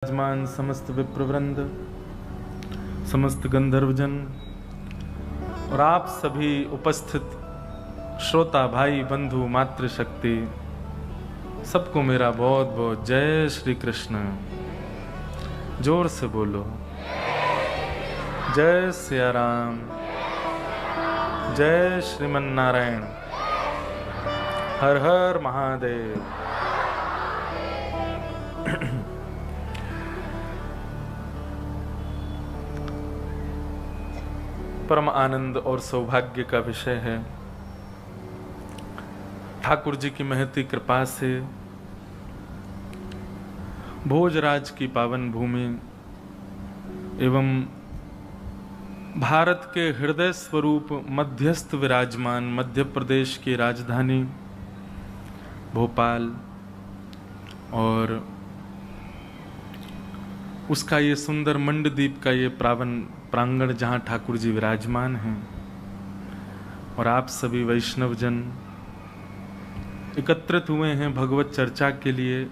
विराजमान समस्त विप्रवृंद, समस्त गंधर्वजन और आप सभी उपस्थित श्रोता भाई बंधु मातृशक्ति, सबको मेरा बहुत बहुत जय श्री कृष्ण। जोर से बोलो जय सिया राम, जय श्रीमन नारायण, हर हर महादेव। परम आनंद और सौभाग्य का विषय है। ठाकुर जी की महती कृपा से भोजराज की पावन भूमि एवं भारत के हृदय स्वरूप मध्यस्थ विराजमान मध्य प्रदेश की राजधानी भोपाल और उसका ये सुंदर मंडदीप का ये प्रांगण जहाँ ठाकुर जी विराजमान हैं और आप सभी वैष्णव जन एकत्रित हुए हैं भगवत चर्चा के लिए।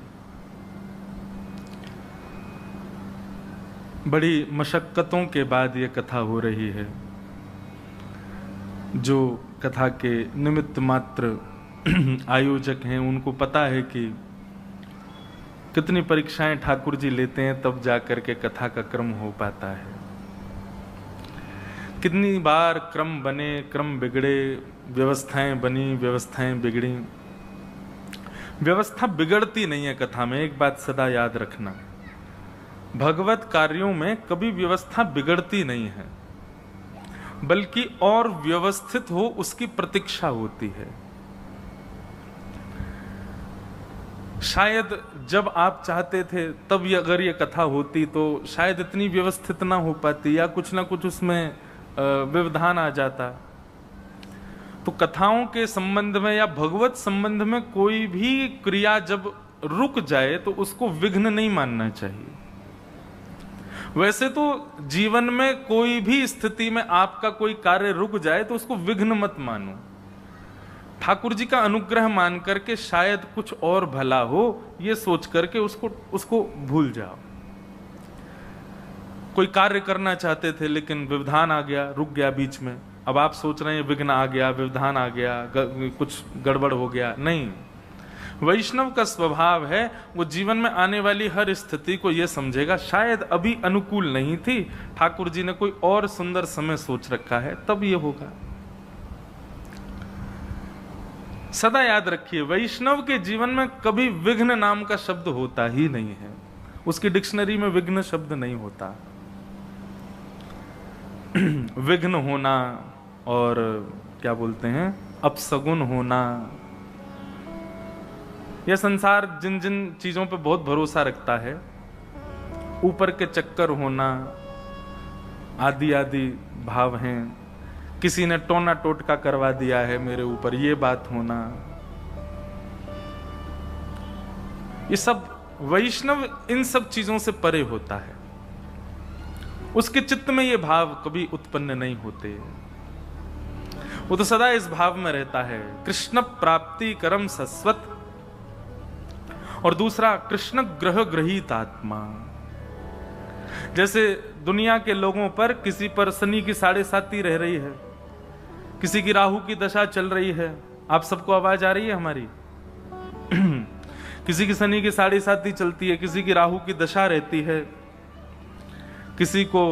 बड़ी मशक्कतों के बाद ये कथा हो रही है। जो कथा के निमित्त मात्र आयोजक हैं उनको पता है कि कितनी परीक्षाएं ठाकुर जी लेते हैं तब जाकर के कथा का क्रम हो पाता है। कितनी बार क्रम बने, क्रम बिगड़े, व्यवस्थाएं बनी, व्यवस्थाएं बिगड़ी। व्यवस्था बिगड़ती नहीं है कथा में, एक बात सदा याद रखना, भगवत कार्यों में कभी व्यवस्था बिगड़ती नहीं है, बल्कि और व्यवस्थित हो उसकी प्रतीक्षा होती है। शायद जब आप चाहते थे तब अगर ये कथा होती तो शायद इतनी व्यवस्थित ना हो पाती या कुछ ना कुछ उसमें व्यवधान आ जाता। तो कथाओं के संबंध में या भगवत संबंध में कोई भी क्रिया जब रुक जाए तो उसको विघ्न नहीं मानना चाहिए। वैसे तो जीवन में कोई भी स्थिति में आपका कोई कार्य रुक जाए तो उसको विघ्न मत मानो, ठाकुर जी का अनुग्रह मान करके शायद कुछ और भला हो ये सोच करके उसको भूल जाओ। कोई कार्य करना चाहते थे लेकिन व्यवधान आ गया, रुक गया बीच में, अब आप सोच रहे हैं विघ्न आ गया, व्यवधान आ गया, कुछ गड़बड़ हो गया। नहीं, वैष्णव का स्वभाव है वो जीवन में आने वाली हर स्थिति को ये समझेगा शायद अभी अनुकूल नहीं थी, ठाकुर जी ने कोई और सुंदर समय सोच रखा है, तब ये होगा। सदा याद रखिए, वैष्णव के जीवन में कभी विघ्न नाम का शब्द होता ही नहीं है, उसकी डिक्शनरी में विघ्न शब्द नहीं होता। विघ्न होना और क्या बोलते हैं अपसगुन होना, यह संसार जिन जिन चीजों पे बहुत भरोसा रखता है, ऊपर के चक्कर होना आदि आदि भाव हैं। किसी ने टोना टोटका करवा दिया है मेरे ऊपर, ये बात होना, ये सब वैष्णव इन सब चीजों से परे होता है। उसके चित्त में ये भाव कभी उत्पन्न नहीं होते, वो तो सदा इस भाव में रहता है कृष्ण प्राप्ति करम सस्वत, और दूसरा कृष्ण ग्रह ग्रहीत आत्मा। जैसे दुनिया के लोगों पर किसी पर शनि की 7.5 रह रही है, किसी की राहु की दशा चल रही है, आप सबको आवाज आ रही है हमारी? किसी की शनि की 7.5 चलती है, किसी की राहु की दशा रहती है, किसी को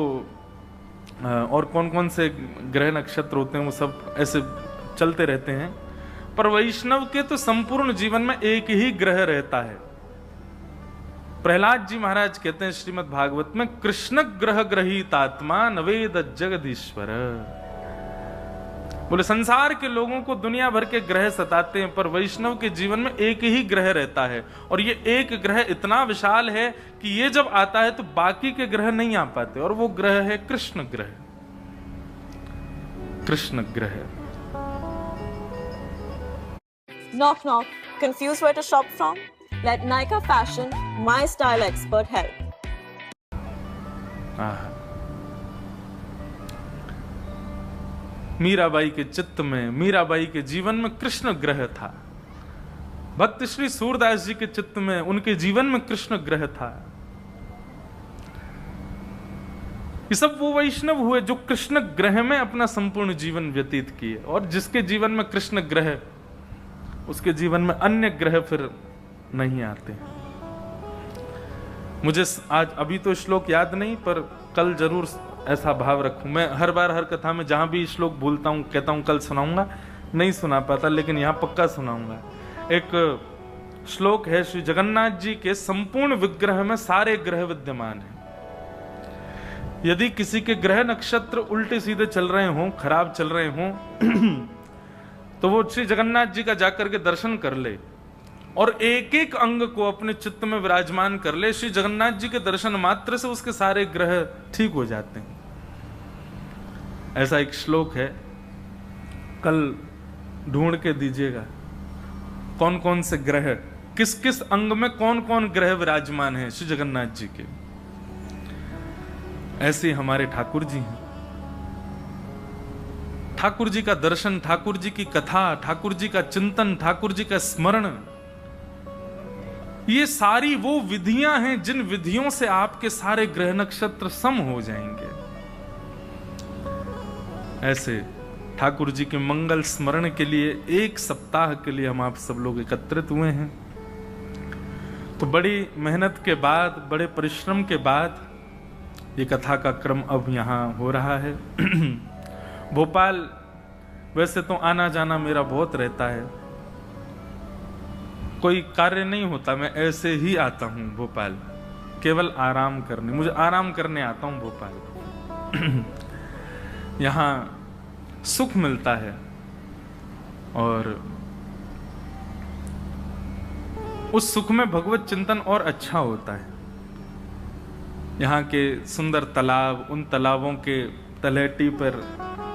और कौन कौन से ग्रह नक्षत्र होते हैं वो सब ऐसे चलते रहते हैं। पर वैष्णव के तो संपूर्ण जीवन में एक ही ग्रह रहता है। प्रहलाद जी महाराज कहते हैं श्रीमद् भागवत में, कृष्ण ग्रह ग्रहीत आत्मा नवेद जगदीश्वर। बोले संसार के लोगों को दुनिया भर के ग्रह सताते हैं, पर वैष्णव के जीवन में एक ही ग्रह रहता है, और ये एक ग्रह इतना विशाल है कि ये जब आता है तो बाकी के ग्रह नहीं आ पाते, और वो ग्रह है कृष्ण ग्रह। कृष्ण ग्रह। Knock knock. Confused where to shop from? Let Nykaa Fashion, my style expert, help. Mirabai के चित्त में, मीराबाई के जीवन में कृष्ण ग्रह था। भक्त श्री सूरदास जी के चित्त में, उनके जीवन में कृष्ण ग्रह था। ये सब वो वैष्णव हुए जो कृष्ण ग्रह में अपना संपूर्ण जीवन व्यतीत किए, और जिसके जीवन में कृष्ण ग्रह, उसके जीवन में अन्य ग्रह फिर नहीं आते। मुझे आज अभी तो श्लोक याद नहीं, पर कल जरूर ऐसा भाव रखूं। मैं हर बार हर कथा में जहां भी श्लोक भूलता हूं कहता हूं कल सुनाऊंगा, नहीं सुना पाता, लेकिन यहां पक्का सुनाऊंगा। एक श्लोक है श्री जगन्नाथ जी के संपूर्ण विग्रह में सारे ग्रह विद्यमान हैं। यदि किसी के ग्रह नक्षत्र उल्टे सीधे चल रहे हों, खराब चल रहे हों तो वो श्री जगन्नाथ जी का जाकर के दर्शन कर ले और एक एक अंग को अपने चित्त में विराजमान कर ले। श्री जगन्नाथ जी के दर्शन मात्र से उसके सारे ग्रह ठीक हो जाते हैं। ऐसा एक श्लोक है, कल ढूंढ के दीजिएगा कौन कौन से ग्रह, किस किस अंग में कौन कौन ग्रह विराजमान है श्री जगन्नाथ जी के। ऐसे हमारे ठाकुर जी हैं। ठाकुर जी का दर्शन, ठाकुर जी की कथा, ठाकुर जी का चिंतन, ठाकुर जी का स्मरण, ये सारी वो विधियां हैं जिन विधियों से आपके सारे ग्रह नक्षत्र सम हो जाएंगे। ऐसे ठाकुर जी के मंगल स्मरण के लिए एक सप्ताह के लिए हम आप सब लोग एकत्रित हुए हैं। तो बड़ी मेहनत के बाद, बड़े परिश्रम के बाद ये कथा का क्रम अब यहाँ हो रहा है। भोपाल वैसे तो आना जाना मेरा बहुत रहता है, कोई कार्य नहीं होता, मैं ऐसे ही आता हूँ भोपाल केवल आराम करने। मुझे आराम करने आता हूँ भोपाल। यहाँ सुख मिलता है और उस सुख में भगवत चिंतन और अच्छा होता है। यहाँ के सुंदर तालाब, उन तालाबों के तलहटी पर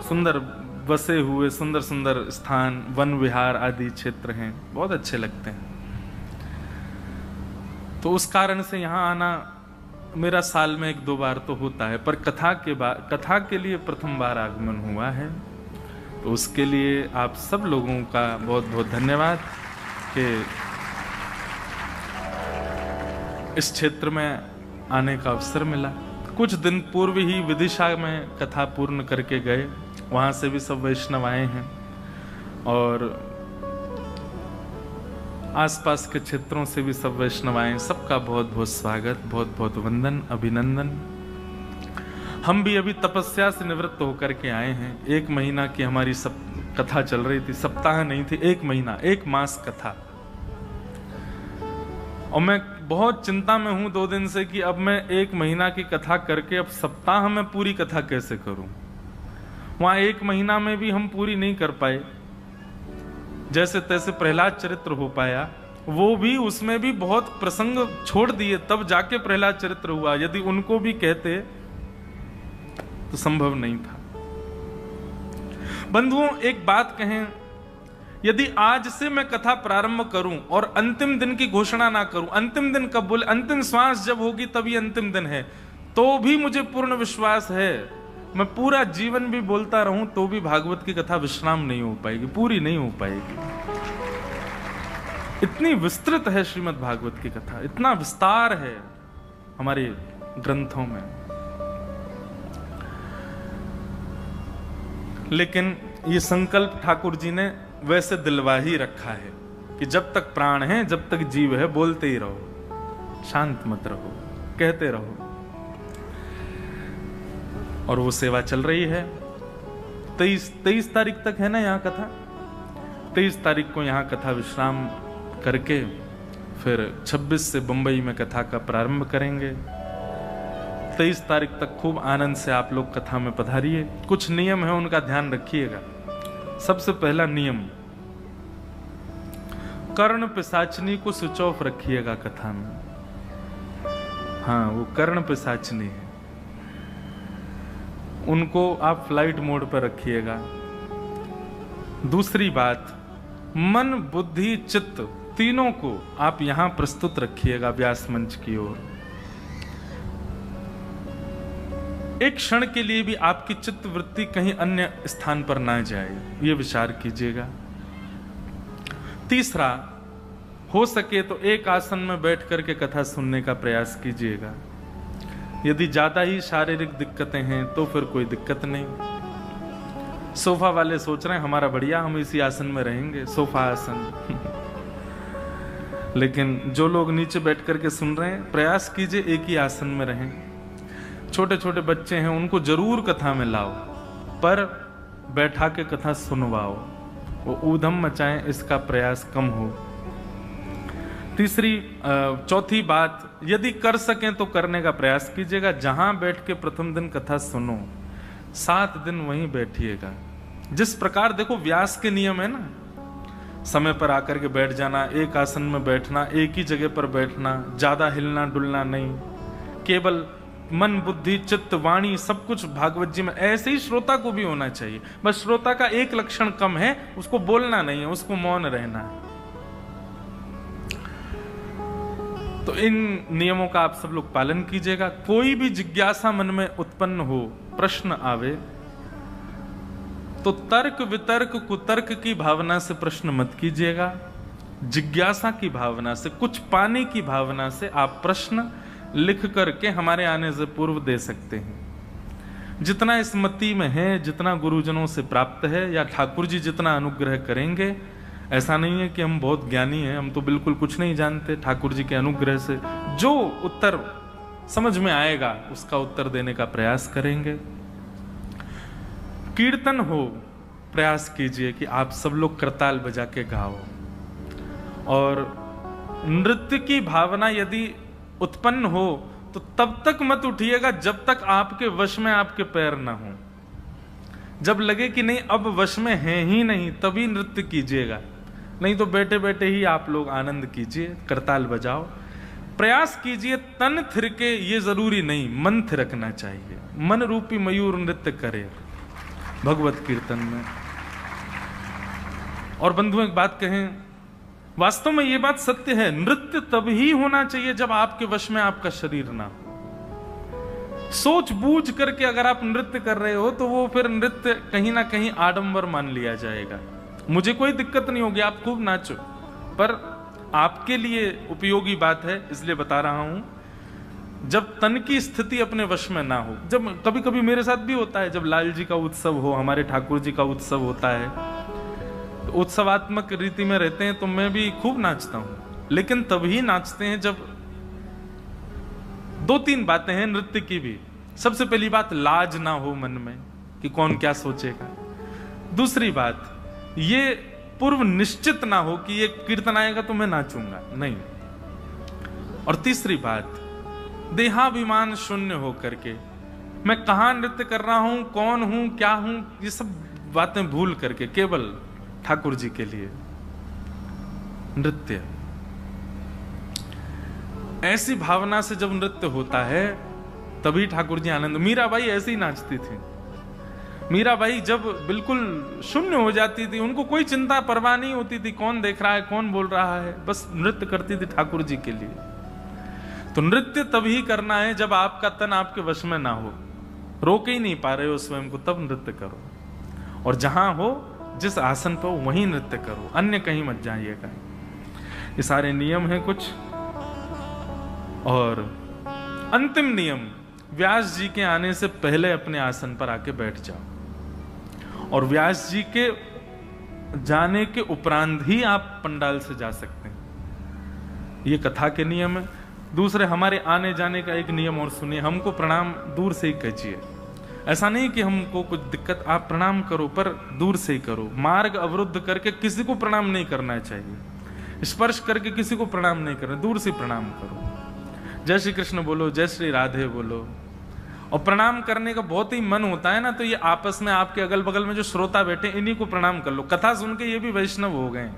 सुंदर बसे हुए सुंदर सुंदर स्थान, वन विहार आदि क्षेत्र हैं, बहुत अच्छे लगते हैं। तो उस कारण से यहाँ आना मेरा साल में 1-2 बार तो होता है, पर कथा के लिए प्रथम बार आगमन हुआ है। तो उसके लिए आप सब लोगों का बहुत बहुत धन्यवाद कि इस क्षेत्र में आने का अवसर मिला। कुछ दिन पूर्व ही विदिशा में कथा पूर्ण करके गए, वहां से भी सब वैष्णव आए हैं और आसपास के क्षेत्रों से भी सब वैष्णव आए। सबका बहुत बहुत स्वागत, बहुत बहुत वंदन, अभिनंदन। हम भी अभी तपस्या से निवृत्त होकर के आए हैं। 1 महीना की हमारी सब कथा चल रही थी, सप्ताह नहीं थी, 1 महीना, 1 मास कथा। और मैं बहुत चिंता में हूं 2 दिन से कि अब मैं 1 महीना की कथा करके अब सप्ताह में पूरी कथा कैसे करूं। वहां 1 महीना में भी हम पूरी नहीं कर पाए। जैसे तैसे प्रहलाद चरित्र हो पाया, वो भी उसमें भी बहुत प्रसंग छोड़ दिए, तब जाके प्रहलाद चरित्र हुआ। यदि उनको भी कहते तो संभव नहीं था। बंधुओं, एक बात कहें, यदि आज से मैं कथा प्रारंभ करूं और अंतिम दिन की घोषणा ना करूं, अंतिम दिन कब बोले, अंतिम श्वास जब होगी तभी अंतिम दिन है, तो भी मुझे पूर्ण विश्वास है मैं पूरा जीवन भी बोलता रहूं तो भी भागवत की कथा विश्राम नहीं हो पाएगी, पूरी नहीं हो पाएगी। इतनी विस्तृत है श्रीमद् भागवत की कथा, इतना विस्तार है हमारे ग्रंथों में। लेकिन ये संकल्प ठाकुर जी ने वैसे दिलवा ही रखा है कि जब तक प्राण है, जब तक जीव है, बोलते ही रहो, शांत मत रहो, कहते रहो। और वो सेवा चल रही है। 23 तारीख तक है ना यहाँ कथा। 23 तारीख को यहाँ कथा विश्राम करके फिर 26 से बंबई में कथा का प्रारंभ करेंगे। 23 तारीख तक खूब आनंद से आप लोग कथा में पधारिए। कुछ नियम है, उनका ध्यान रखिएगा। सबसे पहला नियम, कर्ण पिशाचनी को स्विच ऑफ रखिएगा कथा में। हाँ, वो कर्ण पिशाचनी है, उनको आप फ्लाइट मोड पर रखिएगा। दूसरी बात, मन बुद्धि चित्त तीनों को आप यहां प्रस्तुत रखिएगा व्यास मंच की ओर। एक क्षण के लिए भी आपकी चित्त वृत्ति कहीं अन्य स्थान पर ना जाए, ये विचार कीजिएगा। तीसरा, हो सके तो एक आसन में बैठ करके कथा सुनने का प्रयास कीजिएगा। यदि ज्यादा ही शारीरिक दिक्कतें हैं तो फिर कोई दिक्कत नहीं। सोफा वाले सोच रहे हैं हमारा बढ़िया, हम इसी आसन में रहेंगे, सोफा आसन। लेकिन जो लोग नीचे बैठ करके सुन रहे हैं, प्रयास कीजिए एक ही आसन में रहें। छोटे छोटे बच्चे हैं, उनको जरूर कथा में लाओ, पर बैठा के कथा सुनवाओ, वो ऊधम मचाएं, इसका प्रयास कम हो। चौथी बात, यदि कर सकें तो करने का प्रयास कीजिएगा। जहां बैठ के प्रथम दिन कथा सुनो, 7 दिन वहीं बैठिएगा। जिस प्रकार देखो व्यास के नियम है ना, समय पर आकर के बैठ जाना, एक आसन में बैठना, एक ही जगह पर बैठना, ज्यादा हिलना डुलना नहीं, केवल मन बुद्धि चित्त वाणी सब कुछ भागवत जी में ऐसे ही श्रोता को भी होना चाहिए। बस श्रोता का एक लक्षण कम है, उसको बोलना नहीं है, उसको मौन रहना है। तो इन नियमों का आप सब लोग पालन कीजिएगा। कोई भी जिज्ञासा मन में उत्पन्न हो, प्रश्न आवे, तो तर्क वितर्क कुतर्क की भावना से प्रश्न मत कीजिएगा। जिज्ञासा की भावना से, कुछ पाने की भावना से आप प्रश्न लिख करके हमारे आने से पूर्व दे सकते हैं। जितना स्मृति में है, जितना गुरुजनों से प्राप्त है, या ठाकुर जी जितना अनुग्रह करेंगे, ऐसा नहीं है कि हम बहुत ज्ञानी हैं, हम तो बिल्कुल कुछ नहीं जानते। ठाकुर जी के अनुग्रह से जो उत्तर समझ में आएगा उसका उत्तर देने का प्रयास करेंगे। कीर्तन हो, प्रयास कीजिए कि आप सब लोग करताल बजा के गाओ। और नृत्य की भावना यदि उत्पन्न हो तो तब तक मत उठिएगा जब तक आपके वश में आपके पैर ना हो। जब लगे कि नहीं अब वश में है ही नहीं, तभी नृत्य कीजिएगा। नहीं तो बैठे बैठे ही आप लोग आनंद कीजिए, करताल बजाओ। प्रयास कीजिए तन थिरके, ये जरूरी नहीं, मन थिरकना चाहिए। मन रूपी मयूर नृत्य करे भगवत कीर्तन में। और बंधुओं एक बात कहें, वास्तव में ये बात सत्य है, नृत्य तभी होना चाहिए जब आपके वश में आपका शरीर ना हो। सोच बूझ करके अगर आप नृत्य कर रहे हो तो वो फिर नृत्य कहीं ना कहीं आडंबर मान लिया जाएगा। मुझे कोई दिक्कत नहीं होगी, आप खूब नाचो, पर आपके लिए उपयोगी बात है इसलिए बता रहा हूं। जब तन की स्थिति अपने वश में ना हो, जब कभी कभी मेरे साथ भी होता है, जब लाल जी का उत्सव हो, हमारे ठाकुर जी का उत्सव होता है, तो उत्सवात्मक रीति में रहते हैं तो मैं भी खूब नाचता हूं। लेकिन तभी नाचते हैं जब 2-3 बातें हैं नृत्य की भी। सबसे पहली बात, लाज ना हो मन में कि कौन क्या सोचेगा। दूसरी बात, ये पूर्व निश्चित ना हो कि ये कीर्तन आएगा तो मैं नाचूंगा, नहीं। और तीसरी बात, देहाभिमान शून्य हो करके, मैं कहां नृत्य कर रहा हूं, कौन हूं, क्या हूं, ये सब बातें भूल करके केवल ठाकुर जी के लिए नृत्य। ऐसी भावना से जब नृत्य होता है तभी ठाकुर जी आनंद। मीराबाई ऐसे ही नाचती थी। मीराबाई जब बिल्कुल शून्य हो जाती थी, उनको कोई चिंता परवाह नहीं होती थी कौन देख रहा है, कौन बोल रहा है, बस नृत्य करती थी ठाकुर जी के लिए। तो नृत्य तभी करना है जब आपका तन आपके वश में ना हो, रोक ही नहीं पा रहे हो स्वयं को, तब नृत्य करो। और जहां हो, जिस आसन पर वहीं नृत्य करो, अन्य कहीं मत जाइएगा। ये सारे नियम हैं कुछ। और अंतिम नियम, व्यास जी के आने से पहले अपने आसन पर आके बैठ जाओ, और व्यास जी के जाने के उपरांत ही आप पंडाल से जा सकते हैं। ये कथा के नियम है। दूसरे, हमारे आने जाने का एक नियम और सुनिए, हमको प्रणाम दूर से ही कीजिए। ऐसा नहीं कि हमको कुछ दिक्कत, आप प्रणाम करो पर दूर से ही करो। मार्ग अवरुद्ध करके किसी को प्रणाम नहीं करना चाहिए, स्पर्श करके किसी को प्रणाम नहीं करना, दूर से प्रणाम करो। जय श्री कृष्ण बोलो, जय श्री राधे बोलो। और प्रणाम करने का बहुत ही मन होता है ना, तो ये आपस में आपके अगल बगल में जो श्रोता बैठे, इन्हीं को प्रणाम कर लो। कथा सुन के ये भी वैष्णव हो गए,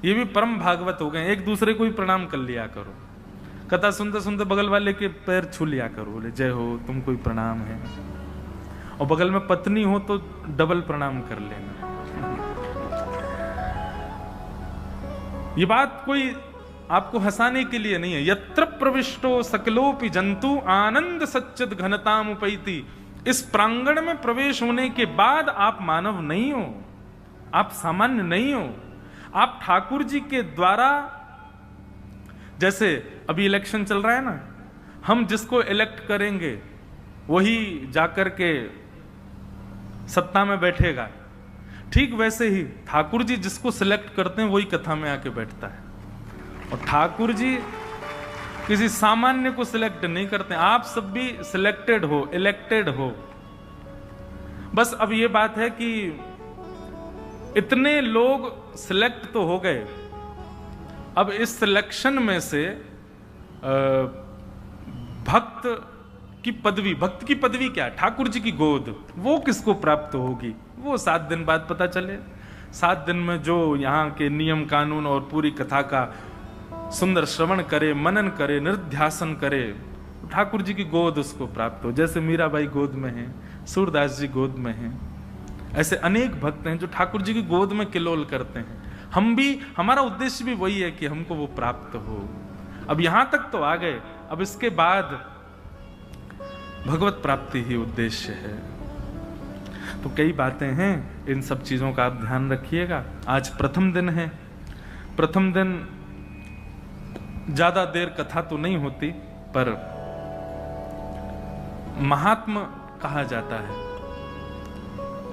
ये भी परम भागवत हो गए। एक दूसरे को ही प्रणाम कर लिया करो। कथा सुनते सुनते बगल वाले के पैर छू लिया करो, बोले जय हो, तुमको ही प्रणाम है। और बगल में पत्नी हो तो डबल प्रणाम कर लेना। ये बात कोई आपको हंसाने के लिए नहीं है। यत्र प्रविष्टो सकलोपि जंतु आनंद सच्चिद घनताम उपैति। इस प्रांगण में प्रवेश होने के बाद आप मानव नहीं हो, आप सामान्य नहीं हो, आप ठाकुर जी के द्वारा, जैसे अभी इलेक्शन चल रहा है ना, हम जिसको इलेक्ट करेंगे वही जाकर के सत्ता में बैठेगा, ठीक वैसे ही ठाकुर जी जिसको सिलेक्ट करते हैं वही कथा में आके बैठता है। और ठाकुर जी किसी सामान्य को सिलेक्ट नहीं करते, आप सब भी सिलेक्टेड हो, इलेक्टेड हो। बस अब ये बात है कि इतने लोग सिलेक्ट तो हो गए, अब इस सिलेक्शन में से भक्त की पदवी, भक्त की पदवी क्या है? ठाकुर जी की गोद, वो किसको प्राप्त होगी वो 7 दिन बाद पता चले। 7 दिन में जो यहाँ के नियम कानून और पूरी कथा का सुंदर श्रवण करे, मनन करे, निध्यासन करे, ठाकुर जी की गोद उसको प्राप्त हो। जैसे मीराबाई गोद में है, सूरदास जी गोद में है, ऐसे अनेक भक्त हैं जो ठाकुर जी की गोद में किलोल करते हैं। हम भी, हमारा उद्देश्य भी वही है कि हमको वो प्राप्त हो। अब यहां तक तो आ गए, अब इसके बाद भगवत प्राप्ति ही उद्देश्य है। तो कई बातें हैं, इन सब चीजों का आप ध्यान रखिएगा। आज प्रथम दिन है, प्रथम दिन ज्यादा देर कथा तो नहीं होती, पर महात्म कहा जाता है।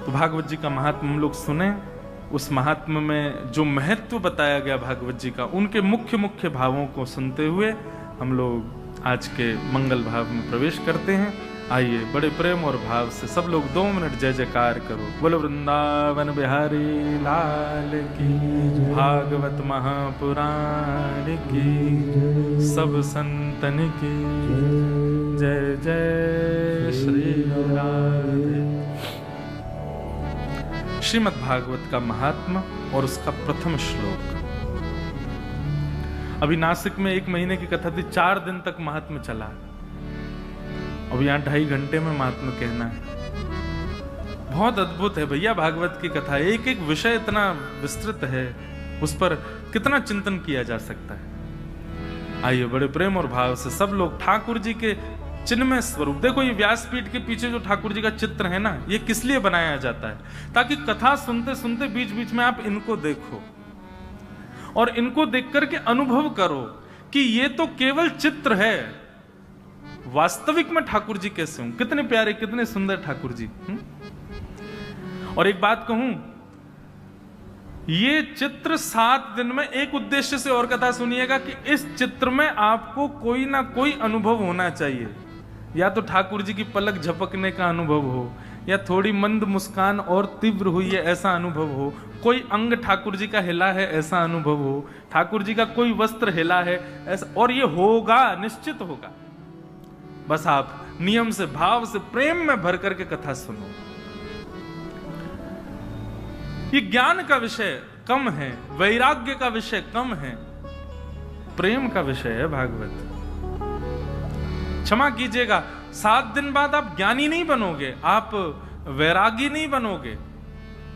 तो भागवत जी का महात्म हम लोग सुने, उस महात्म में जो महत्व बताया गया भागवत जी का, उनके मुख्य मुख्य भावों को सुनते हुए हम लोग आज के मंगल भाव में प्रवेश करते हैं। आइए बड़े प्रेम और भाव से सब लोग 2 मिनट जय जयकार करो। बोलो वृंदावन बिहारी लाल की, भागवत महापुराण की, सब संतन की जय जय श्री राधे। श्रीमद् भागवत का महात्मा और उसका प्रथम श्लोक। अभी नासिक में 1 महीने की कथा थी, 4 दिन तक महात्मा चला। अब यहाँ 2.5 घंटे में महात्मा कहना है। बहुत अद्भुत है भैया भागवत की कथा, एक एक विषय इतना विस्तृत है, उस पर कितना चिंतन किया जा सकता है। आइए बड़े प्रेम और भाव से सब लोग ठाकुर जी के चिन्मय स्वरूप, देखो ये व्यासपीठ के पीछे जो ठाकुर जी का चित्र है ना, ये किस लिए बनाया जाता है? ताकि कथा सुनते सुनते बीच बीच में आप इनको देखो और इनको देख करके अनुभव करो कि ये तो केवल चित्र है, वास्तविक में ठाकुर जी कैसे हों, कितने प्यारे, कितने सुंदर ठाकुर जी। और एक बात कहूं, ये चित्र 7 दिन में एक उद्देश्य से और कथा सुनिएगा कि इस चित्र में आपको कोई ना कोई अनुभव होना चाहिए। या तो ठाकुर जी की पलक झपकने का अनुभव हो, या थोड़ी मंद मुस्कान और तीव्र हुई है ऐसा अनुभव हो, कोई अंग ठाकुर जी का हिला है ऐसा अनुभव हो, ठाकुर जी का कोई वस्त्र हिला है ऐसा, और ये होगा, निश्चित होगा। बस आप नियम से, भाव से, प्रेम में भर करके कथा सुनो। ये ज्ञान का विषय कम है, वैराग्य का विषय कम है, प्रेम का विषय है भागवत। क्षमा कीजिएगा, 7 दिन बाद आप ज्ञानी नहीं बनोगे, आप वैरागी नहीं बनोगे,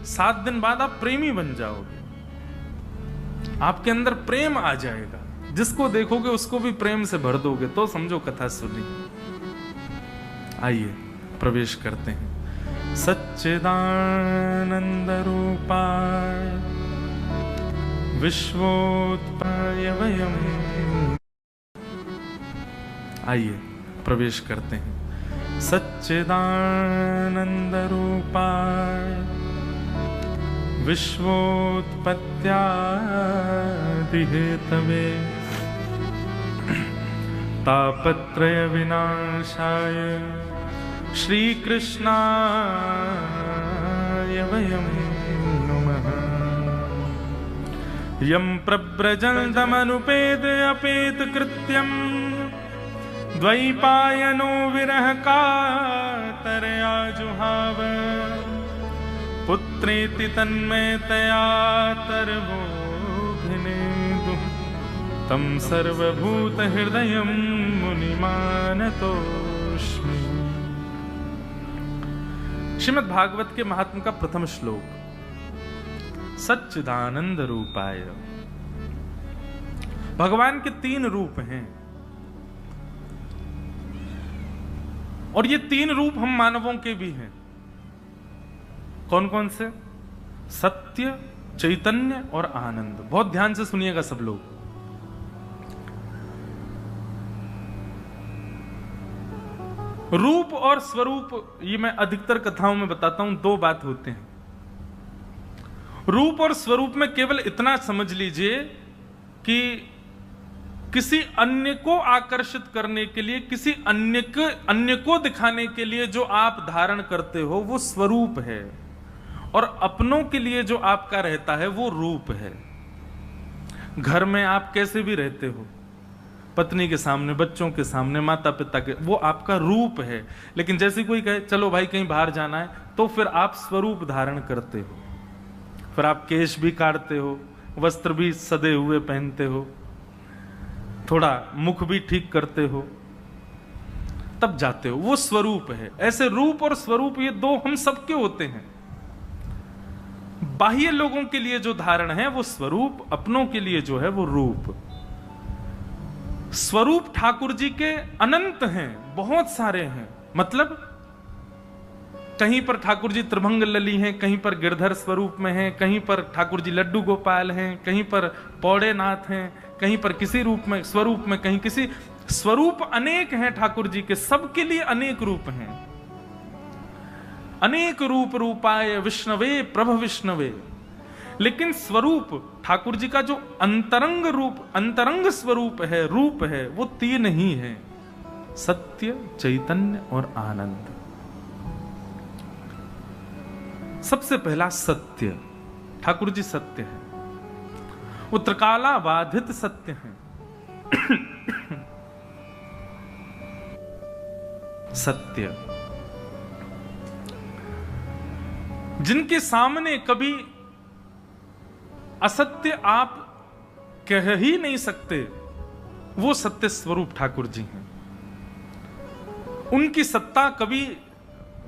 7 दिन बाद आप प्रेमी बन जाओगे। आपके अंदर प्रेम आ जाएगा, जिसको देखोगे उसको भी प्रेम से भर दोगे, तो समझो कथा सुनी। आइए प्रवेश करते हैं। सच्चिदानंद रूपाय विश्वोत्पत्त्याय वयम्। आइए प्रवेश करते हैं। सच्चिदानंद रूपाय विश्वोत्पत्त्यादि हेतवे तापत्रय विनाशाय श्री कृष्णाय वयं नमः। यं प्रव्रजन्तमनुपेद अपेत कृत्यं द्वैपायनो विरह कातरया जुहाव। पुत्रेति तन्मयतया तर्वोऽभिनेदुः तं सर्वभूतहृदयं मुनिमानतोऽस्मि। श्रीमद् भागवत के महात्म का प्रथम श्लोक। सच्चिदानंद रूपाय। भगवान के 3 रूप हैं, और ये 3 रूप हम मानवों के भी हैं। कौन कौन से? सत्य, चैतन्य और आनंद। बहुत ध्यान से सुनिएगा सब लोग। रूप और स्वरूप, ये मैं अधिकतर कथाओं में बताता हूं, दो बात होते हैं। रूप और स्वरूप में केवल इतना समझ लीजिए कि किसी अन्य को आकर्षित करने के लिए, किसी अन्य को दिखाने के लिए जो आप धारण करते हो वो स्वरूप है, और अपनों के लिए जो आपका रहता है वो रूप है। घर में आप कैसे भी रहते हो, पत्नी के सामने, बच्चों के सामने, माता पिता के, वो आपका रूप है। लेकिन जैसे कोई कहे चलो भाई कहीं बाहर जाना है, तो फिर आप स्वरूप धारण करते हो, फिर आप केश भी काटते हो, वस्त्र भी सदे हुए पहनते हो, थोड़ा मुख भी ठीक करते हो, तब जाते हो, वो स्वरूप है। ऐसे रूप और स्वरूप ये दो हम सबके होते हैं। बाह्य लोगों के लिए जो धारण है वो स्वरूप, अपनों के लिए जो है वो रूप। स्वरूप ठाकुर जी के अनंत हैं, बहुत सारे हैं। मतलब कहीं पर ठाकुर जी त्रिभंग लली हैं, कहीं पर गिरधर स्वरूप में हैं, कहीं पर ठाकुर जी लड्डू गोपाल हैं, कहीं पर पौड़े नाथ हैं, कहीं पर किसी रूप में, स्वरूप में, कहीं किसी स्वरूप। अनेक हैं ठाकुर जी के, सबके लिए अनेक रूप हैं। अनेक रूप रूपाय विष्णवे प्रभ विष्णवे। लेकिन स्वरूप ठाकुर जी का जो अंतरंग रूप, अंतरंग स्वरूप है, रूप है, वो तीन ही है, सत्य, चैतन्य और आनंद। सबसे पहला सत्य, ठाकुर जी सत्य है, वो त्रिकाला बाधित सत्य है। सत्य जिनके सामने कभी असत्य आप कह ही नहीं सकते, वो सत्य स्वरूप ठाकुर जी हैं। उनकी सत्ता कभी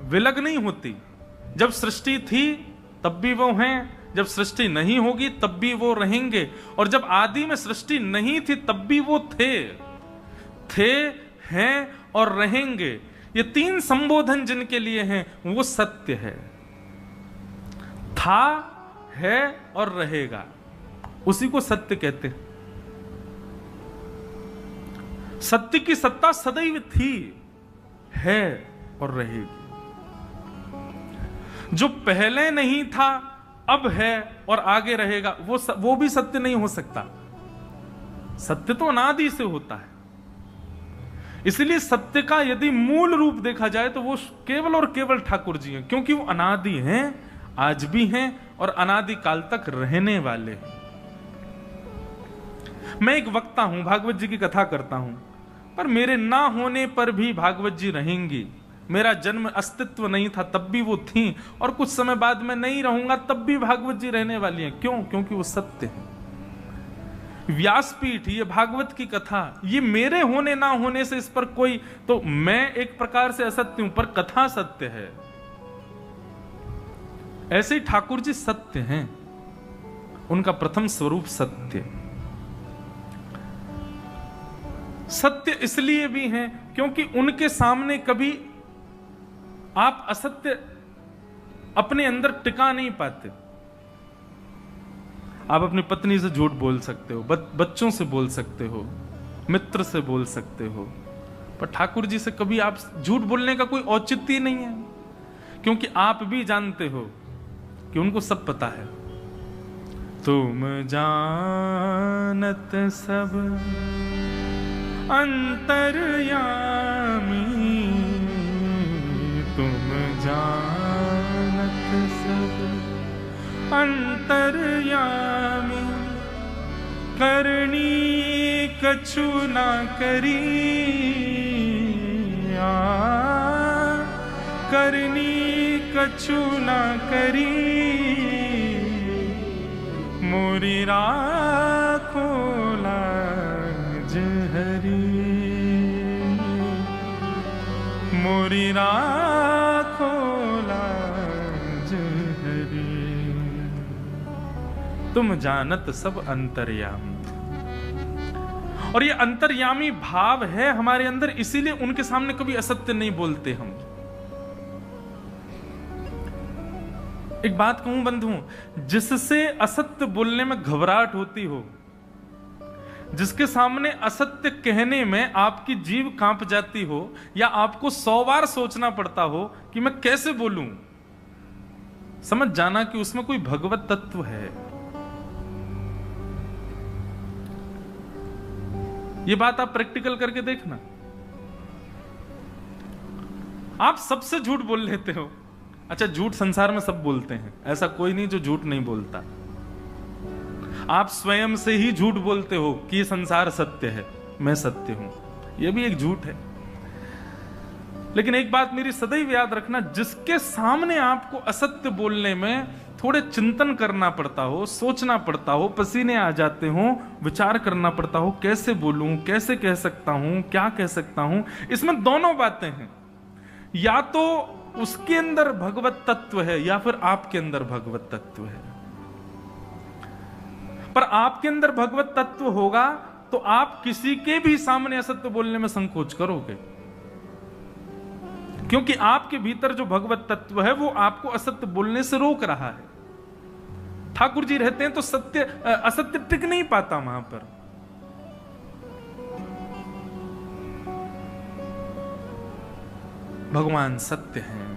विलग नहीं होती। जब सृष्टि थी तब भी वो हैं, जब सृष्टि नहीं होगी तब भी वो रहेंगे, और जब आदि में सृष्टि नहीं थी तब भी वो थे, हैं और रहेंगे। ये तीन संबोधन जिनके लिए हैं वो सत्य है। था, है और रहेगा, उसी को सत्य कहते हैं। सत्य की सत्ता सदैव थी, है और रहेगी। जो पहले नहीं था, अब है और आगे रहेगा, वो भी सत्य नहीं हो सकता। सत्य तो अनादि से होता है। इसलिए सत्य का यदि मूल रूप देखा जाए तो वो केवल और केवल ठाकुर जी हैं, क्योंकि वो अनादि हैं, आज भी हैं और अनादि काल तक रहने वाले हैं। मैं एक वक्ता हूं, भागवत जी की कथा करता हूं, पर मेरे ना होने पर भी भागवत जी रहेंगी। मेरा जन्म अस्तित्व नहीं था तब भी वो थी, और कुछ समय बाद मैं नहीं रहूंगा तब भी भागवत जी रहने वाली हैं। क्यों? क्योंकि वो सत्य है। व्यासपीठ, ये भागवत की कथा, ये मेरे होने ना होने से इस पर कोई, तो मैं एक प्रकार से असत्य हूं, पर कथा सत्य है। ऐसे ही ठाकुर जी सत्य हैं, उनका प्रथम स्वरूप सत्य। सत्य इसलिए भी हैं क्योंकि उनके सामने कभी आप असत्य अपने अंदर टिका नहीं पाते। आप अपनी पत्नी से झूठ बोल सकते हो, बच्चों से बोल सकते हो, मित्र से बोल सकते हो, पर ठाकुर जी से कभी आप झूठ बोलने का कोई औचित्य नहीं है, क्योंकि आप भी जानते हो कि उनको सब पता है। तुम जानत सब अंतर्यामी, तुम जानत सब अंतर्यामी, करनी कछु ना करी, करनी कछु ना करी, मोरी राखो लाज हरी, मोरी राखो लाज हरी। तुम जानत सब अंतर्यामी। और ये अंतर्यामी भाव है हमारे अंदर, इसीलिए उनके सामने कभी असत्य नहीं बोलते हम। एक बात कहूं बंधु, जिससे असत्य बोलने में घबराहट होती हो, जिसके सामने असत्य कहने में आपकी जीभ कांप जाती हो या आपको 100 बार सोचना पड़ता हो कि मैं कैसे बोलूं, समझ जाना कि उसमें कोई भगवत तत्व है। ये बात आप प्रैक्टिकल करके देखना। आप सबसे झूठ बोल लेते हो। अच्छा, झूठ संसार में सब बोलते हैं, ऐसा कोई नहीं जो झूठ नहीं बोलता। आप स्वयं से ही झूठ बोलते हो कि ये संसार सत्य है, मैं सत्य हूं, यह भी एक झूठ है। लेकिन एक बात मेरी सदैव याद रखना, जिसके सामने आपको असत्य बोलने में थोड़े चिंतन करना पड़ता हो, सोचना पड़ता हो, पसीने आ जाते हो, विचार करना पड़ता हो, कैसे बोलूं, कैसे कह सकता हूं, क्या कह सकता हूं, इसमें दोनों बातें हैं। या तो उसके अंदर भगवत तत्व है या फिर आपके अंदर भगवत तत्व है। पर आपके अंदर भगवत तत्व होगा तो आप किसी के भी सामने असत्य बोलने में संकोच करोगे, क्योंकि आपके भीतर जो भगवत तत्व है वो आपको असत्य बोलने से रोक रहा है। ठाकुर जी रहते हैं तो सत्य असत्य टिक नहीं पाता वहां पर। भगवान सत्य हैं,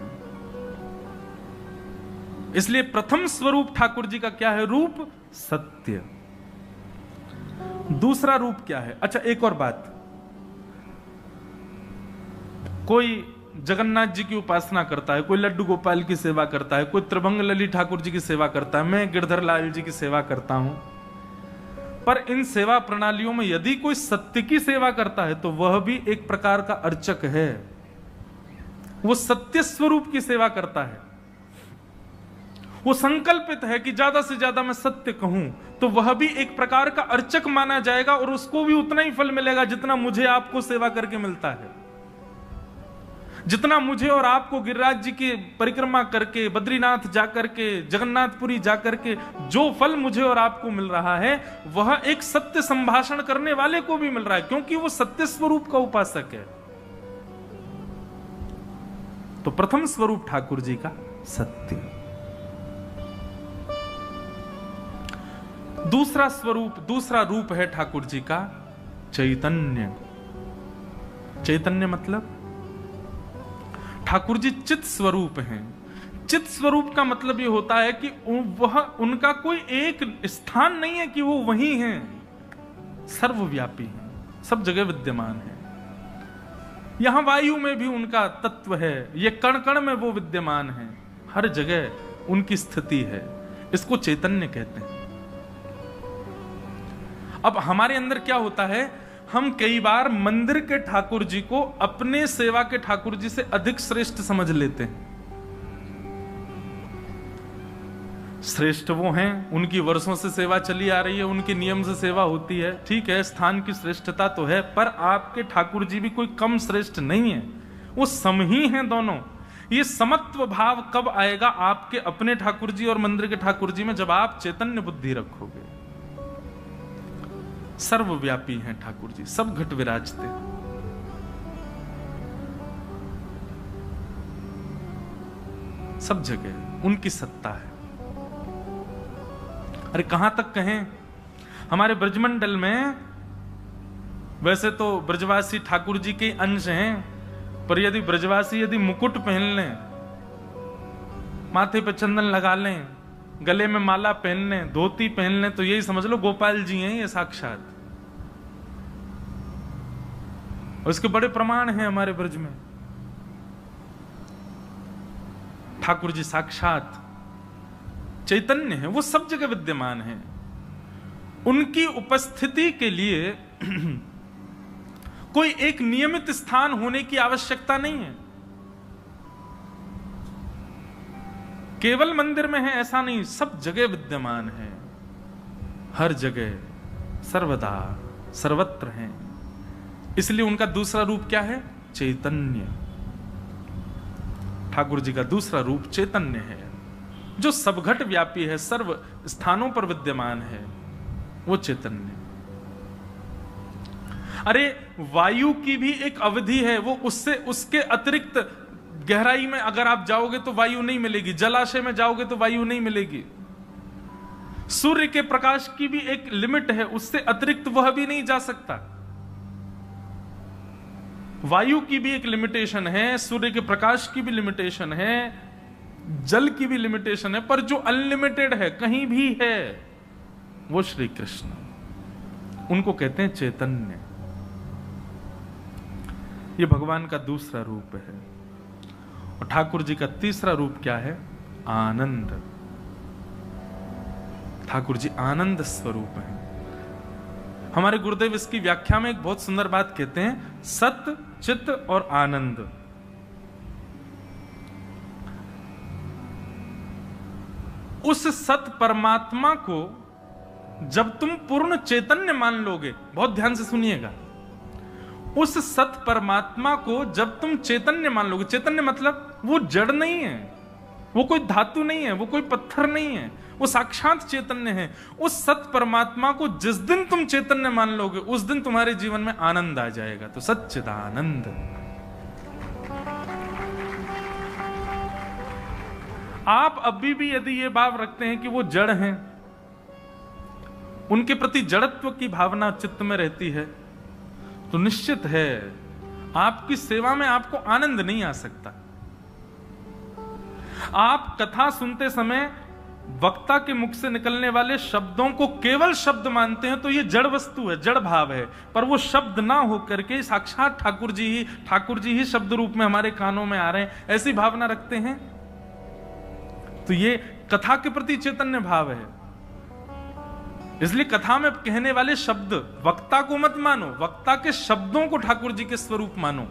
इसलिए प्रथम स्वरूप ठाकुर जी का क्या है? रूप सत्य। दूसरा रूप क्या है? अच्छा, एक और बात, कोई जगन्नाथ जी की उपासना करता है, कोई लड्डू गोपाल की सेवा करता है, कोई त्रिभंग ललित ठाकुर जी की सेवा करता है, मैं गिरधर लाल जी की सेवा करता हूं। पर इन सेवा प्रणालियों में यदि कोई सत्य की सेवा करता है तो वह भी एक प्रकार का अर्चक है, वो सत्य स्वरूप की सेवा करता है। वो संकल्पित है कि ज्यादा से ज्यादा मैं सत्य कहूं, तो वह भी एक प्रकार का अर्चक माना जाएगा और उसको भी उतना ही फल मिलेगा जितना मुझे आपको सेवा करके मिलता है। जितना मुझे और आपको गिरिराज जी की परिक्रमा करके, बद्रीनाथ जाकर के, जगन्नाथपुरी जाकर के जो फल मुझे और आपको मिल रहा है, वह एक सत्य संभाषण करने वाले को भी मिल रहा है, क्योंकि वो सत्य स्वरूप का उपासक है। तो प्रथम स्वरूप ठाकुर जी का सत्य। दूसरा स्वरूप, दूसरा रूप है ठाकुर जी का चैतन्य। चैतन्य मतलब ठाकुर जी चित स्वरूप हैं। चित स्वरूप का मतलब यह होता है कि वह उनका कोई एक स्थान नहीं है कि वो वहीं हैं, सर्वव्यापी हैं, सब जगह विद्यमान है। यहां वायु में भी उनका तत्व है, ये कण कण में वो विद्यमान है, हर जगह उनकी स्थिति है। इसको चैतन्य कहते हैं। अब हमारे अंदर क्या होता है, हम कई बार मंदिर के ठाकुर जी को अपने सेवा के ठाकुर जी से अधिक श्रेष्ठ समझ लेते हैं। श्रेष्ठ वो हैं, उनकी वर्षों से सेवा चली आ रही है, उनके नियम से सेवा होती है, ठीक है, स्थान की श्रेष्ठता तो है, पर आपके ठाकुर जी भी कोई कम श्रेष्ठ नहीं है, वो सम ही हैं दोनों। ये समत्व भाव कब आएगा आपके अपने ठाकुर जी और मंदिर के ठाकुर जी में? जब आप चैतन्य बुद्धि रखोगे। सर्वव्यापी हैं ठाकुर जी, सब घट विराजते, सब जगह उनकी सत्ता है। अरे कहां तक कहें, हमारे ब्रजमंडल में वैसे तो ब्रजवासी ठाकुर जी के अंश हैं, पर यदि ब्रजवासी यदि मुकुट पहन लें, माथे पे चंदन लगा लें, गले में माला पहन लें, धोती पहन लें, तो यही समझ लो गोपाल जी हैं ये साक्षात। और इसके बड़े प्रमाण हैं हमारे ब्रज में। ठाकुर जी साक्षात चैतन्य है, वो सब जगह विद्यमान है। उनकी उपस्थिति के लिए कोई एक नियमित स्थान होने की आवश्यकता नहीं है। केवल मंदिर में है ऐसा नहीं, सब जगह विद्यमान है, हर जगह सर्वदा सर्वत्र हैं। इसलिए उनका दूसरा रूप क्या है? चैतन्य। ठाकुर जी का दूसरा रूप चैतन्य है, जो सबघट व्यापी है, सर्व स्थानों पर विद्यमान है, वो चैतन्य। अरे वायु की भी एक अवधि है, वो उससे उसके अतिरिक्त गहराई में अगर आप जाओगे तो वायु नहीं मिलेगी, जलाशय में जाओगे तो वायु नहीं मिलेगी। सूर्य के प्रकाश की भी एक लिमिट है, उससे अतिरिक्त वह भी नहीं जा सकता। वायु की भी एक लिमिटेशन है, सूर्य के प्रकाश की भी लिमिटेशन है, जल की भी लिमिटेशन है, पर जो अनलिमिटेड है, कहीं भी है, वो श्री कृष्ण। उनको कहते हैं चैतन्य। ये भगवान का दूसरा रूप है। और ठाकुर जी का तीसरा रूप क्या है? आनंद। ठाकुर जी आनंद स्वरूप है। हमारे गुरुदेव इसकी व्याख्या में एक बहुत सुंदर बात कहते हैं, सत, चित और आनंद। उस सत परमात्मा को जब तुम पूर्ण चैतन्य मान लोगे, बहुत ध्यान से सुनिएगा, उस सत परमात्मा को जब तुम चैतन्य मान लोगे, चैतन्य मतलब वो जड़ नहीं है, वो कोई धातु नहीं है, वो कोई पत्थर नहीं है, वो साक्षात चैतन्य है। उस सत परमात्मा को जिस दिन तुम चैतन्य मान लोगे, उस दिन तुम्हारे जीवन में आनंद आ जाएगा। तो सच्चिदानंद। आप अभी भी यदि ये भाव रखते हैं कि वो जड़ हैं, उनके प्रति जड़त्व की भावना चित्त में रहती है, तो निश्चित है आपकी सेवा में आपको आनंद नहीं आ सकता। आप कथा सुनते समय वक्ता के मुख से निकलने वाले शब्दों को केवल शब्द मानते हैं, तो ये जड़ वस्तु है, जड़ भाव है। पर वो शब्द ना होकर के साक्षात ठाकुर जी ही शब्द रूप में हमारे कानों में आ रहे हैं, ऐसी भावना रखते हैं, तो ये कथा के प्रति चैतन्य भाव है। इसलिए कथा में कहने वाले शब्द, वक्ता को मत मानो, वक्ता के शब्दों को ठाकुर जी के स्वरूप मानो।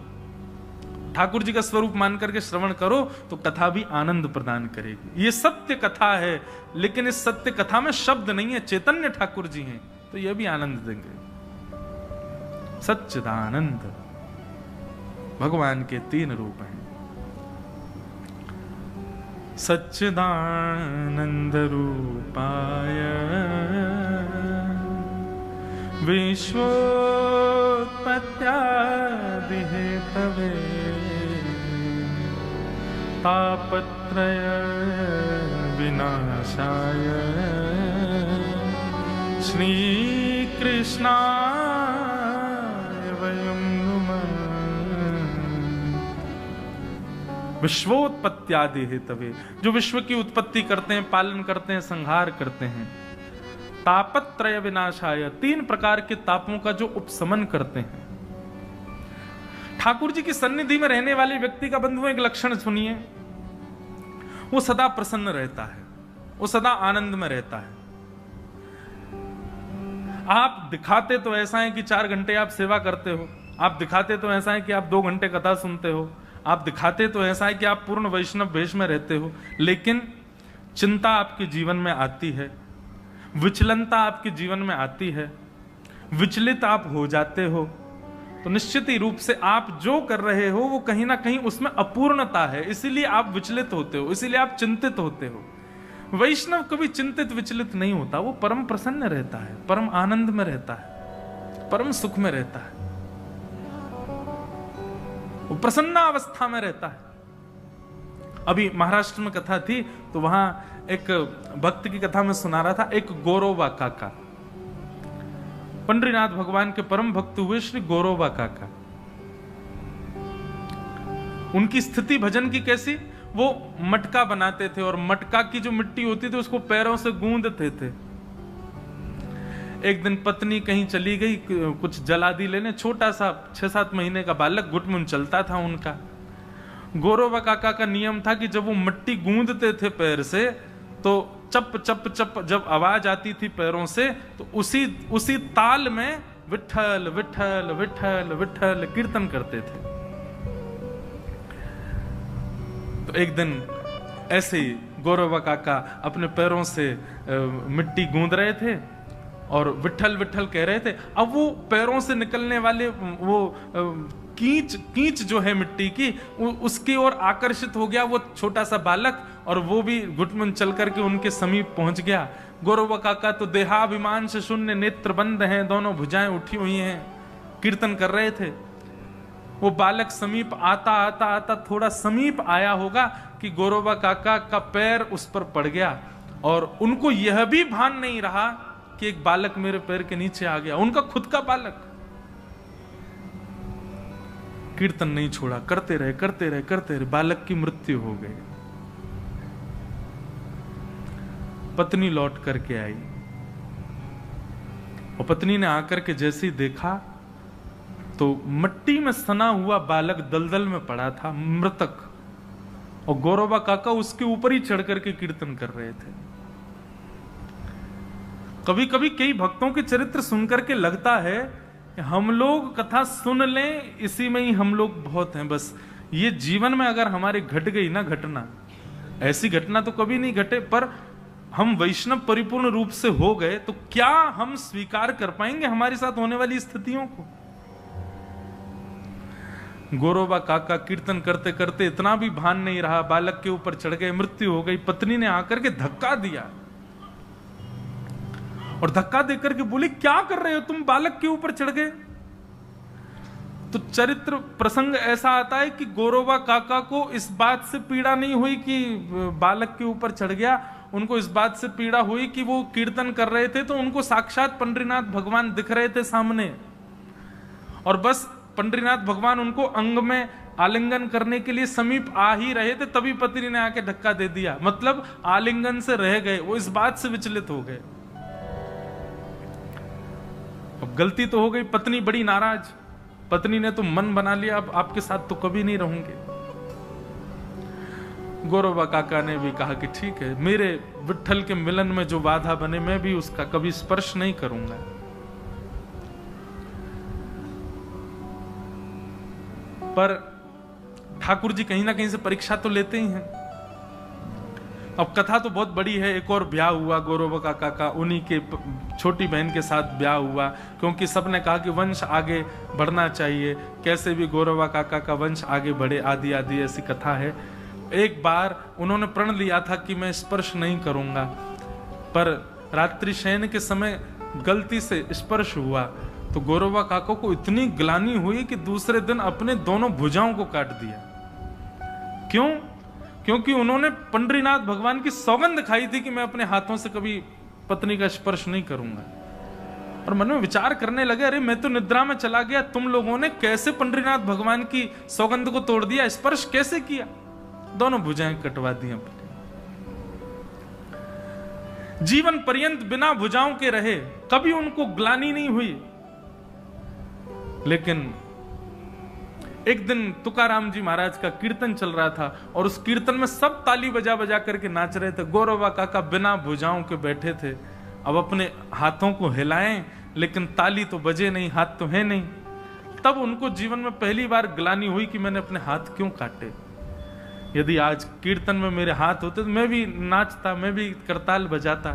ठाकुर जी का स्वरूप मान करके श्रवण करो तो कथा भी आनंद प्रदान करेगी। ये सत्य कथा है, लेकिन इस सत्य कथा में शब्द नहीं है, चैतन्य ठाकुर जी हैं, तो ये भी आनंद देंगे। सच्चिदानंद भगवान के 3 रूप हैं। सच्चिदानंद रूपाय विश्वोत्पत्त्यादि हेतवे तापत्रय विनाशाय श्री कृष्णाय वयं नुमः। विश्वोत्पत्त्यादि हेतवे, जो विश्व की उत्पत्ति करते हैं, पालन करते हैं, संहार करते हैं। तापत्रय विनाशाय, 3 प्रकार के तापों का जो उपशमन करते हैं। ठाकुर जी की सन्निधि में रहने वाले व्यक्ति का बंधुओं एक लक्षण सुनिए, वो सदा प्रसन्न रहता है, वो सदा आनंद में रहता है। आप दिखाते तो ऐसा है कि 4 घंटे आप सेवा करते हो, आप दिखाते तो ऐसा है कि आप 2 घंटे कथा सुनते हो, आप दिखाते तो ऐसा है कि आप पूर्ण वैष्णव वेश में रहते हो, लेकिन चिंता आपके जीवन में आती है, विचलनता आपके जीवन में आती है, विचलित आप हो जाते हो, तो निश्चित ही रूप से आप जो कर रहे हो वो कहीं ना कहीं उसमें अपूर्णता है, इसीलिए आप विचलित होते हो, इसीलिए आप चिंतित होते हो। वैष्णव कभी चिंतित विचलित नहीं होता, वो परम प्रसन्न रहता है, परम आनंद में रहता है, परम सुख में रहता है, वो प्रसन्न अवस्था में रहता है। अभी महाराष्ट्र में कथा थी तो वहां एक भक्त की कथा में सुना रहा था, एक गौरोबा काका, पंडरीनाथ भगवान के परम भक्त हुए श्री गौरोबा काका। उनकी स्थिति भजन की कैसी, वो मटका बनाते थे और मटका की जो मिट्टी होती थी उसको पैरों से गूंदते थे। एक दिन पत्नी कहीं चली गई कुछ जलादि लेने, छोटा सा 6-7 महीने का बालक गुटमुन चलता था उनका। गौरोबा काका का नियम था कि जब वो मिट्टी गूंदते थे पैर से, तो चप चप चप जब आवाज आती थी पैरों से, तो उसी ताल में विठल विठल विठल विठल कीर्तन करते थे। तो एक दिन ऐसे ही गौरोबा काका अपने पैरों से मिट्टी गूंद रहे थे और विठल विठल कह रहे थे। अब वो पैरों से निकलने वाले वो कीच जो है मिट्टी की, उसकी ओर आकर्षित हो गया वो छोटा सा बालक, और वो भी घुटमुन चल करके उनके समीप पहुंच गया। गौरोबा काका तो देहाभिमान से शून्य, नेत्र बंद हैं, दोनों भुजाएं उठी हुई हैं, कीर्तन कर रहे थे। वो बालक समीप आता आता थोड़ा समीप आया होगा कि गौरोबा काका का पैर उस पर पड़ गया और उनको यह भी भान नहीं रहा कि एक बालक मेरे पैर के नीचे आ गया, उनका खुद का बालक। कीर्तन नहीं छोड़ा, करते रहे करते रहे करते रहे, बालक की मृत्यु हो गई। पत्नी लौट करके आई और पत्नी ने आकर के जैसे ही देखा तो मिट्टी में सना हुआ बालक दलदल में पड़ा था, मृतक, और गौरवा काका उसके ऊपर ही चढ़ करके कीर्तन कर रहे थे। कभी कभी कई भक्तों के चरित्र सुनकर के लगता है कि हम लोग कथा सुन लें, इसी में ही हम लोग बहुत हैं। बस ये जीवन में अगर हमारे घट गई ना घटना, ऐसी घटना तो कभी नहीं घटे, पर हम वैष्णव परिपूर्ण रूप से हो गए तो क्या हम स्वीकार कर पाएंगे हमारे साथ होने वाली स्थितियों को? गौरवा काका कीर्तन करते करते इतना भी भान नहीं रहा, बालक के ऊपर चढ़ गए, मृत्यु हो गई। पत्नी ने आकर के धक्का दिया और धक्का देकर के बोली, क्या कर रहे हो तुम, बालक के ऊपर चढ़ गए। तो चरित्र प्रसंग ऐसा आता है कि गौरवा काका को इस बात से पीड़ा नहीं हुई कि बालक के ऊपर चढ़ गया, उनको इस बात से पीड़ा हुई कि वो कीर्तन कर रहे थे तो उनको साक्षात पंडरीनाथ भगवान दिख रहे थे सामने, और बस पंडरीनाथ भगवान उनको अंग में आलिंगन करने के लिए समीप आ ही रहे थे, तभी पत्नी ने आके धक्का दे दिया। मतलब आलिंगन से रह गए, वो इस बात से विचलित हो गए। अब गलती तो हो गई, पत्नी बड़ी नाराज, पत्नी ने तो मन बना लिया अब आपके साथ तो कभी नहीं रहूंगे। गौरवा काका ने भी कहा कि ठीक है, मेरे विट्ठल के मिलन में जो बाधा बने मैं भी उसका कभी स्पर्श नहीं करूंगा। पर ठाकुर जी कहीं ना कहीं से परीक्षा तो लेते ही हैं। अब कथा तो बहुत बड़ी है। एक और ब्याह हुआ गौरव काका का, उन्हीं के छोटी बहन के साथ ब्याह हुआ, क्योंकि सबने कहा कि वंश आगे बढ़ना चाहिए, कैसे भी गौरवा काका का वंश आगे बढ़े, आदि आदि ऐसी कथा है। एक बार उन्होंने प्रण लिया था कि मैं स्पर्श नहीं करूंगा, पर रात्रि शयन के समय गलती से स्पर्श हुआ तो गौरवा काका को इतनी ग्लानि हुई कि दूसरे दिन अपने दोनों भुजाओं को काट दिया। क्यों? क्योंकि उन्होंने पंडरीनाथ भगवान की सौगंध खाई थी कि मैं अपने हाथों से कभी पत्नी का स्पर्श नहीं करूंगा। और मन में विचार करने लगे, अरे मैं तो निद्रा में चला गया, तुम लोगों ने कैसे पंडरीनाथ भगवान की सौगंध को तोड़ दिया, स्पर्श कैसे किया? दोनों भुजाएं कटवा दी अपनी। जीवन पर्यंत बिना भुजाओं के रहे, कभी उनको ग्लानि नहीं हुई। लेकिन एक दिन तुकाराम जी महाराज का कीर्तन चल रहा था और उस कीर्तन में सब ताली बजा बजा करके नाच रहे थे। गौरवा काका बिना भुजाओं के बैठे थे, अब अपने हाथों को हिलाएं लेकिन ताली तो बजे नहीं, हाथ तो है नहीं। तब उनको जीवन में पहली बार ग्लानि हुई कि मैंने अपने हाथ क्यों काटे। यदि आज कीर्तन में मेरे हाथ होते तो मैं भी नाचता, मैं भी करताल बजाता।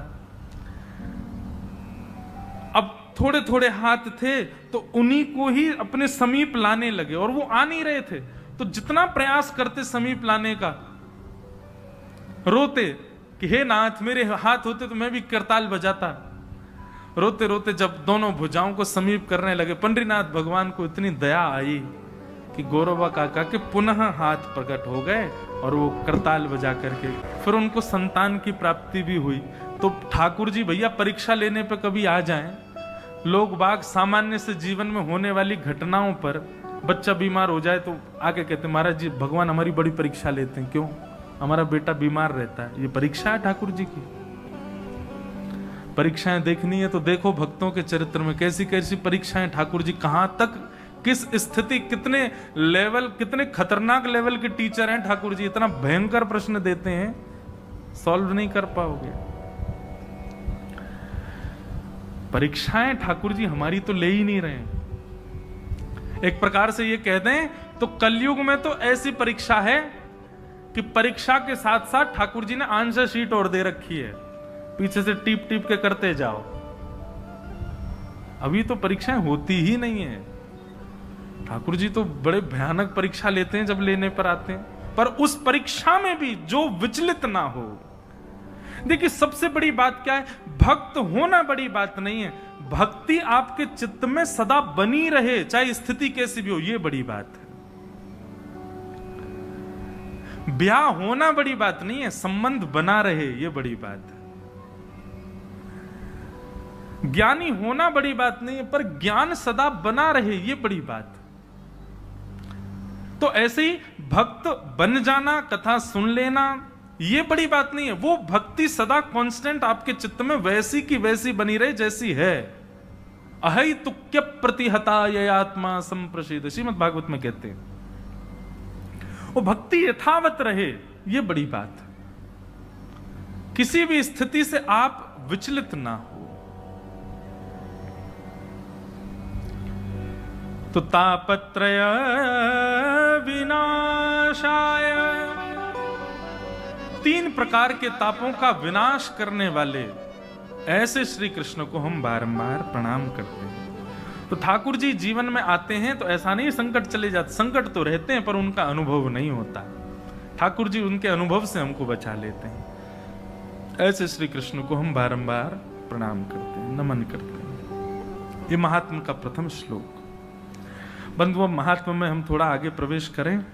अब थोड़े थोड़े हाथ थे तो उन्हीं को ही अपने समीप लाने लगे और वो आ नहीं रहे थे, तो जितना प्रयास करते समीप लाने का, रोते कि हे नाथ मेरे हाथ होते तो मैं भी करताल बजाता। रोते रोते जब दोनों भुजाओं को समीप करने लगे, पंडरीनाथ भगवान को इतनी दया आई कि गौरवा काका के पुनः हाथ प्रकट हो गए और वो करताल बजा करके फिर उनको संतान की प्राप्ति भी हुई। तो ठाकुर जी भैया परीक्षा लेने पे कभी आ जाएं। लोग बाग सामान्य से जीवन में होने वाली घटनाओं पर, बच्चा बीमार हो जाए तो आके कहते महाराज जी भगवान हमारी बड़ी परीक्षा लेते हैं, क्यों? हमारा बेटा बीमार रहता है, ये परीक्षा है ठाकुर जी की। परीक्षाएं देखनी है तो देखो भक्तों के चरित्र में कैसी कैसी परीक्षाएं ठाकुर जी कहां तक, किस स्थिति, कितने लेवल, कितने खतरनाक लेवल के टीचर हैं ठाकुर जी। इतना भयंकर प्रश्न देते हैं, सॉल्व नहीं कर पाओगे। परीक्षाएं ठाकुर जी हमारी तो ले ही नहीं रहे। एक प्रकार से ये कह दें तो कलयुग में तो ऐसी परीक्षा है कि परीक्षा के साथ साथ ठाकुर जी ने आंसर शीट और दे रखी है, पीछे से टीप टीप के करते जाओ। अभी तो परीक्षाएं होती ही नहीं है। ठाकुर जी तो बड़े भयानक परीक्षा लेते हैं जब लेने पर आते हैं, पर उस परीक्षा में भी जो विचलित ना हो। देखिए सबसे बड़ी बात क्या है, भक्त होना बड़ी बात नहीं है, भक्ति आपके चित्त में सदा बनी रहे चाहे स्थिति कैसी भी हो, ये बड़ी बात है। ब्याह होना बड़ी बात नहीं है, संबंध बना रहे ये बड़ी बात है। ज्ञानी होना बड़ी बात नहीं है, पर ज्ञान सदा बना रहे ये बड़ी बात। तो ऐसे ही भक्त बन जाना, कथा सुन लेना, ये बड़ी बात नहीं है। वो भक्ति सदा कांस्टेंट आपके चित्त में वैसी की वैसी बनी रहे जैसी है। अहै तुक्य प्रतिहता ये आत्मा संप्रसिद्ध, श्रीमद् भागवत में कहते हैं। वो भक्ति यथावत रहे, ये बड़ी बात। किसी भी स्थिति से आप विचलित ना हो। तो तापत्रय विनाशाय, 3 प्रकार के तापों का विनाश करने वाले ऐसे श्री कृष्ण को हम बारंबार प्रणाम करते हैं। तो ठाकुर जी जीवन में आते हैं तो ऐसा नहीं संकट चले जाते, संकट तो रहते हैं पर उनका अनुभव नहीं होता। ठाकुर जी उनके अनुभव से हमको बचा लेते हैं। ऐसे श्री कृष्ण को हम बारंबार प्रणाम करते हैं, नमन करते हैं। ये महात्मा का प्रथम श्लोक। बंधुओं, महात्मा में हम थोड़ा आगे प्रवेश करें।